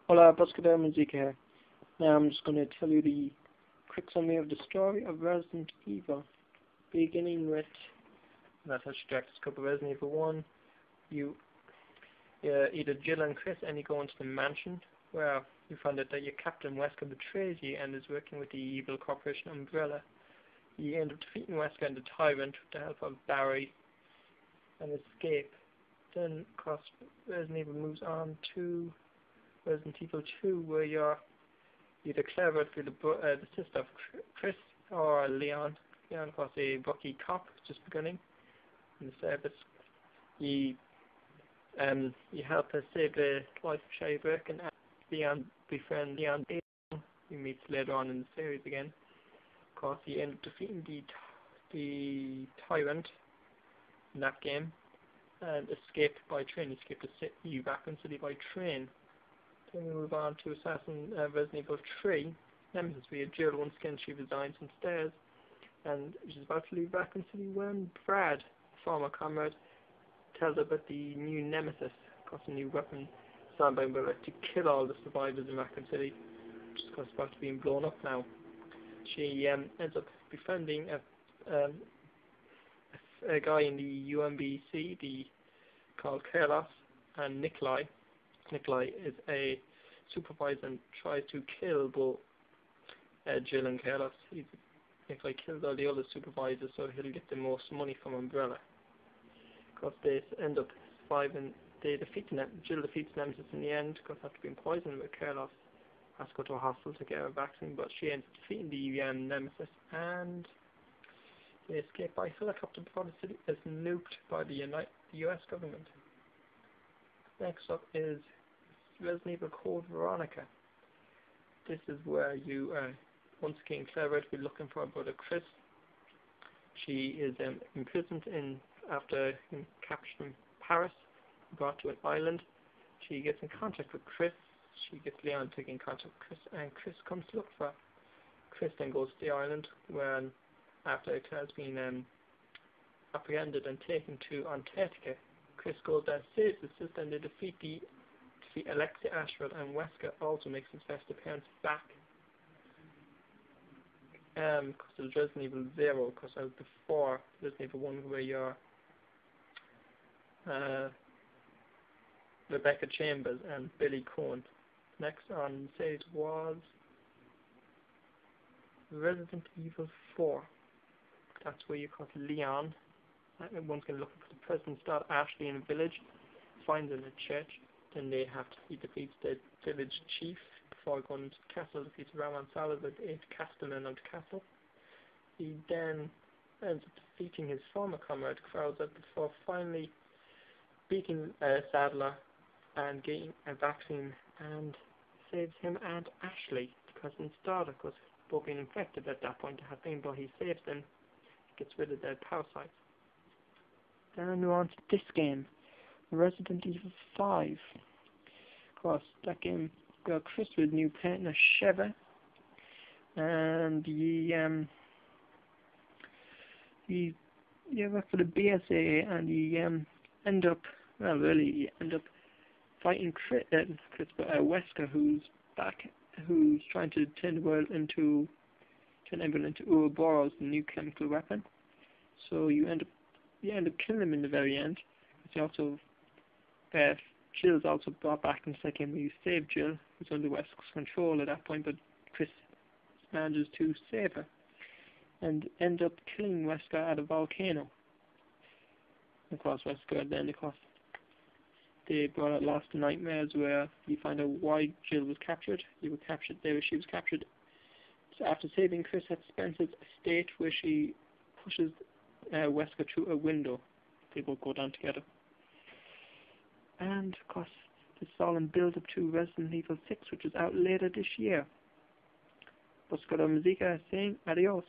Hola, Buscador Music here. Now I'm just going to tell you the quick summary of the story of Resident Evil. Beginning with, that's how she directs a couple of Resident Evil 1. You either Jill and Chris, and you go into the mansion where you find out that your Captain Wesker betrays you and is working with the evil corporation Umbrella. You end up defeating Wesker and the Tyrant with the help of Barry and escape. Then, of course, Resident Evil moves on to Resident Evil 2, where you're either Clever through the sister of Chris or Leon. Leon, of course, a rookie cop just beginning in the service. You help her save the life of Sherry Burke and Leon befriend Leon Bailey, who meets later on in the series again. Of course, you end up defeating the Tyrant in that game and escape by train. You escape the Raccoon City by train. Then we move on to Resident Evil 3, Nemesis, where Jill once again she resigns some stairs, and she's about to leave Raccoon City when Brad, former comrade, tells her about the new Nemesis, of course a new weapon designed by Umbrella to kill all the survivors in Raccoon City, which is of course about to be blown up now. She ends up befriending a guy in the UMBC, called Carlos, and Nikolai. Nikolai is a supervisor and tries to kill both Jill and Carlos. Nikolai kills all the other supervisors so he'll get the most money from Umbrella. Of course, they end up surviving. Jill defeats Nemesis in the end, because after being poisoned with Carlos, has to go to a hospital to get a vaccine, but she ends up defeating the Nemesis, and they escape by helicopter before the city is nuked by the US government. Next up is Resident Evil Code Veronica. This is where you once again Clever to be looking for her brother Chris. She is imprisoned after captured in Paris, brought to an island. She gets in contact with Chris. She gets Leon to get in contact with Chris, and Chris comes to look for her. Chris then goes to the island when after Claire's been apprehended and taken to Antarctica. Chris goes there, saves his sister, and they defeat Alexia Ashford, and Wesker also makes his first appearance back. Because there's Resident Evil 0, because I was before Resident Evil 1 where you're Rebecca Chambers and Billy Cohen. Next on the series was Resident Evil 4. That's where you caught Leon. Everyone's going to look for the president's daughter Ashley in a village, finds her in a church. Then he defeats the village chief before going into the castle, defeats Ramon Salazar, the 8th castellan of the castle. He then ends up defeating his former comrade Krauser before finally beating Sadler and getting a vaccine, and saves him and Ashley, the president's daughter, because both being infected at that point have been, but he saves them, gets rid of their parasites. Then we're on to this game, Resident Evil 5. Of course, that game got Chris with new partner Sheva, and he worked for the BSA, and he end up fighting Wesker, who's trying to turn everyone into Ouroboros, the new chemical weapon. So you end up killing him in the very end. He also Jill's also brought back in the second where you save Jill, who's under Wesker's control at that point, but Chris manages to save her and end up killing Wesker at a volcano. Of course, Wesker then, they brought out Lost Nightmares, where you find out why Jill was captured. She was captured so after saving Chris at Spencer's estate, where she pushes Wesker through a window. They both go down together. And of course, this is all in build up to Resident Evil 6, which is out later this year. Buscador Musica saying adios.